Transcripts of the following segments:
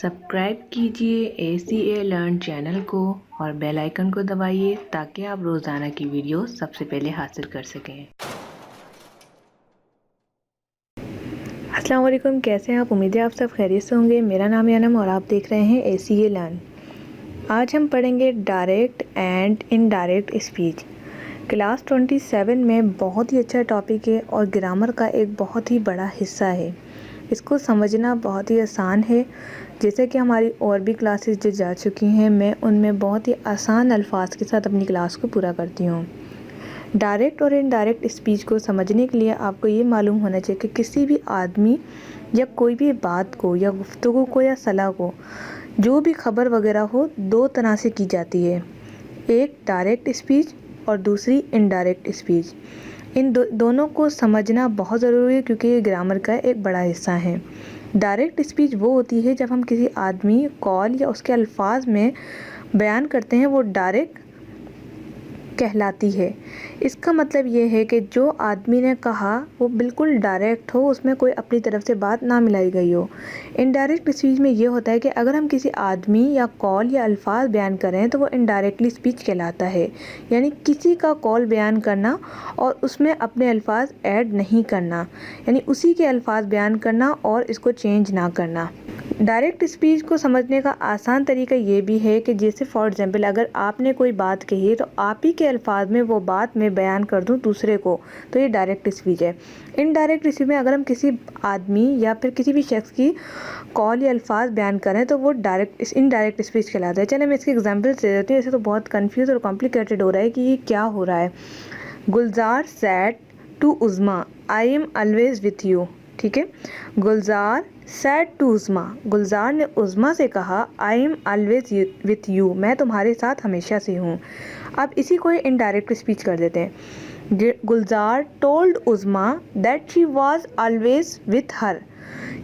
Subscribe कीजिए ACA learn channel को और बेल आइकन को दबाइए ताकि आप रोज़ाना की वीडियो सबसे पहले हासिल कर सकें। अस्सलाम वालेकुम, कैसे हैं आप? उम्मीद है आप सब खैरियत से होंगे। मेरा नाम है अनम और आप देख रहे हैं ACA लर्न। आज हम पढ़ेंगे direct and indirect speech. Class 27 में बहुत ही अच्छा टॉपिक है और ग्रामर का एक बहुत ही बड़ा हिस्सा है। इसको समझना बहुत ही आसान है। जैसे कि हमारी और भी क्लासेस जो जा चुकी हैं, मैं उनमें बहुत ही आसान अल्फाज के साथ अपनी क्लास को पूरा करती हूँ। डायरेक्ट और इनडायरेक्ट स्पीच को समझने के लिए आपको ये मालूम होना चाहिए कि किसी भी आदमी या कोई भी बात को या गुफ्तगू को या सलाह को, जो भी खबर वगैरह हो, दो तरह से की जाती है। एक डायरेक्ट स्पीच और दूसरी इनडायरेक्ट स्पीच। इन दोनों को समझना बहुत ज़रूरी है क्योंकि ये ग्रामर का एक बड़ा हिस्सा है। डायरेक्ट स्पीच वो होती है जब हम किसी आदमी, कॉल या उसके अल्फाज में बयान करते हैं, वो डायरेक्ट कहलाती है। इसका मतलब ये है कि जो आदमी ने कहा वो बिल्कुल डायरेक्ट हो, उसमें कोई अपनी तरफ से बात ना मिलाई गई हो। इनडायरेक्ट स्पीच में ये होता है कि अगर हम किसी आदमी या कॉल या अल्फाज बयान करें तो वो इनडायरेक्टली स्पीच कहलाता है। यानी किसी का कॉल बयान करना और उसमें अपने अल्फाज ऐड नहीं करना, यानी उसी के अल्फाज बयान करना और इसको चेंज ना करना। डायरेक्ट स्पीच को समझने का आसान तरीका ये भी है कि जैसे फॉर एग्जांपल अगर आपने कोई बात कही है तो आप ही के अल्फाज में वो बात मैं बयान कर दूं दूसरे को, तो ये डायरेक्ट स्पीच है। इनडायरेक्ट स्पीच में अगर हम किसी आदमी या फिर किसी भी शख्स की कॉल या अल्फाज बयान करें तो वो इनडायरेक्ट स्पीच कहलाता है। चलिए मैं इसके एग्जाम्पल दे देती हूँ। ऐसे तो बहुत कन्फ्यूज़ और कॉम्प्लिकेटेड हो रहा है कि ये क्या हो रहा है। Gulzar said to Uzma, I am always with you. ठीक है, गुलजार सैड टू उज़मा, गुलजार ने उज़मा से कहा आई एम ऑलवेज विथ यू, मैं तुम्हारे साथ हमेशा से हूँ। अब इसी को इनडायरेक्ट स्पीच कर देते हैं। Gulzar told Uzma that she was always with her.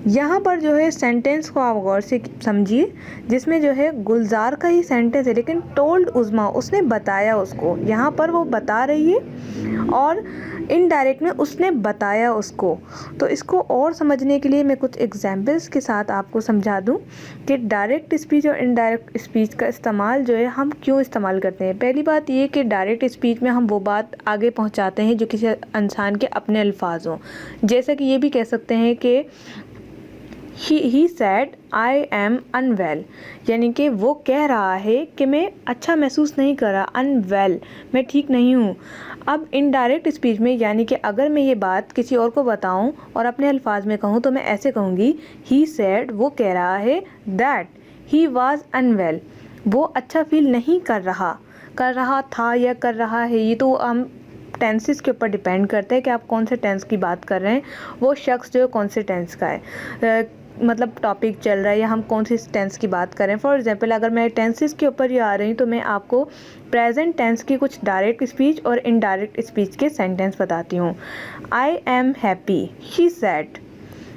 यहाँ पर जो है सेंटेंस को आप गौर से समझिए, जिसमें जो है गुलजार का ही सेंटेंस है लेकिन टोल्ड उज़मा, उसने बताया उसको। यहाँ पर वो बता रही है और इनडायरेक्ट में उसने बताया उसको। तो इसको और समझने के लिए मैं कुछ एग्जाम्पल्स के साथ आपको समझा दूं कि डायरेक्ट स्पीच और इनडायरेक्ट स्पीच का इस्तेमाल जो है हम क्यों इस्तेमाल करते हैं। पहली बात ये कि डायरेक्ट स्पीच में हम वो बात आगे पहुंचाते हैं जो किसी इंसान के अपने अल्फाज हों। जैसे कि ये भी कह सकते हैं कि ही सैड आई एम अनवेल, यानी कि वो कह रहा है कि मैं अच्छा महसूस नहीं कर रहा, अनवेल, मैं ठीक नहीं हूँ। अब इनडायरेक्ट स्पीच में यानी कि अगर मैं ये बात किसी और को बताऊँ और अपने अल्फाज में कहूँ तो मैं ऐसे कहूँगी ही सैड, वो कह रहा है, दैट ही वाज अनवेल, वो अच्छा फील नहीं कर रहा था या कर रहा है। ये तो हम टेंसेस के ऊपर डिपेंड करता है कि आप कौन से टेंस की बात कर रहे हैं, वो शख्स जो कौन से टेंस का है, मतलब टॉपिक चल रहा है या हम कौन सी टेंस की बात करें। फॉर एग्जांपल अगर मैं टेंसेस के ऊपर ही आ रही हूँ तो मैं आपको प्रेजेंट टेंस की कुछ डायरेक्ट स्पीच और इनडायरेक्ट स्पीच के सेंटेंस बताती हूँ। I am happy, she said,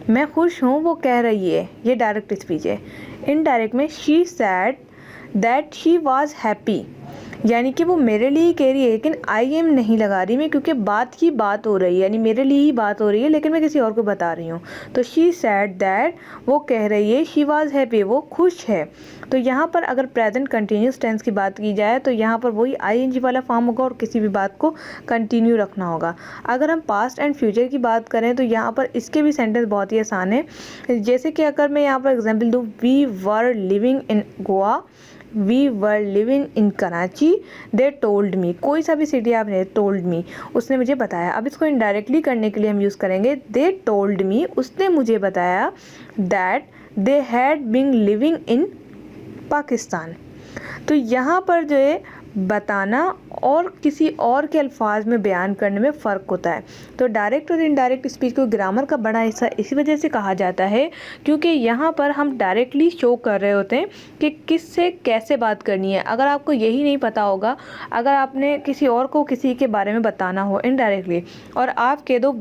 मैं खुश हूँ, वो कह रही है, ये डायरेक्ट स्पीच है। इनडायरेक्ट में she said that she was happy, यानी कि वो मेरे लिए ही कह रही है लेकिन आई एम नहीं लगा रही मैं, क्योंकि बात की बात हो रही है, यानी मेरे लिए ही बात हो रही है लेकिन मैं किसी और को बता रही हूँ। तो शी सैड दैट, वो कह रही है, शी वाज हैप्पी, वो खुश है। तो यहाँ पर अगर प्रेजेंट कंटिन्यूस टेंस की बात की जाए तो यहाँ पर वही आईएनजी वाला फॉर्म होगा और किसी भी बात को कंटिन्यू रखना होगा। अगर हम पास्ट एंड फ्यूचर की बात करें तो यहाँ पर इसके भी सेंटेंस बहुत ही आसान है। जैसे कि अगर मैं यहाँ पर एग्जाम्पल दूँ, we were living in Goa, we were living in Karachi, they told me, कोई सा भी सिटी आपने टोल्ड मी, उसने मुझे बताया। अब इसको इनडायरेक्टली करने के लिए हम यूज़ करेंगे दे टोल्ड मी, उसने मुझे बताया, that they had been living in Pakistan. तो यहाँ पर जो है बताना और किसी और के अल्फाज में बयान करने में फ़र्क होता है। तो डायरेक्ट और इनडायरेक्ट स्पीच को ग्रामर का बड़ा हिस्सा इसी वजह से कहा जाता है क्योंकि यहाँ पर हम डायरेक्टली शो कर रहे होते हैं कि किससे कैसे बात करनी है। अगर आपको यही नहीं पता होगा, अगर आपने किसी और को किसी के बारे में बताना हो इनडायरेक्टली और आप कह दो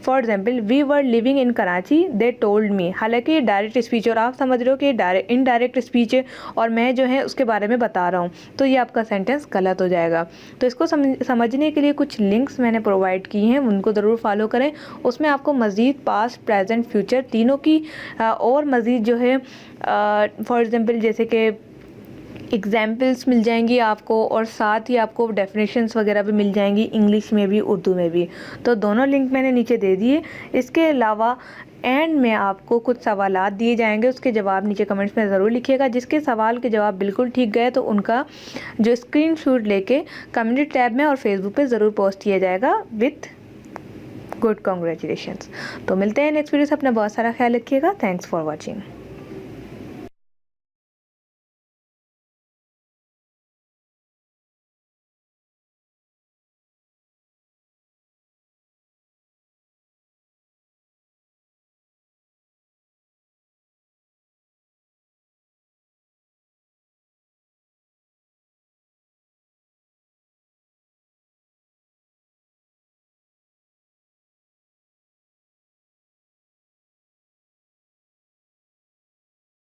for example we were living in Karachi, they told me, हालांकि ये डायरेक्ट स्पीच और आप समझ रहे हो कि इनडायरेक्ट स्पीच है और मैं जो है उसके बारे में बता रहा हूँ, तो ये आपका सेंटेंस गलत हो जाएगा। तो इसको समझने के लिए कुछ लिंक्स मैंने प्रोवाइड की हैं, उनको ज़रूर फॉलो करें। उसमें आपको मज़ीद पास्ट, प्रेजेंट, फ्यूचर तीनों की और मज़ीद जो है फॉर एग्ज़ाम्पल जैसे कि एग्जाम्पल्स मिल जाएंगी आपको, और साथ ही आपको डेफिनेशंस वगैरह भी मिल जाएंगी, इंग्लिश में भी उर्दू में भी। तो दोनों लिंक मैंने नीचे दे दिए। इसके अलावा एंड में आपको कुछ सवालात दिए जाएंगे, उसके जवाब नीचे कमेंट्स में ज़रूर लिखिएगा। जिसके सवाल के जवाब बिल्कुल ठीक गए तो उनका जो स्क्रीनशॉट लेके कम्युनिटी टैब में और फेसबुक पे ज़रूर पोस्ट किया जाएगा विथ गुड कॉन्ग्रेचुलेशंस। तो मिलते हैं नेक्स्ट वीडियो से। अपना बहुत सारा ख्याल रखिएगा। Thanks for watching.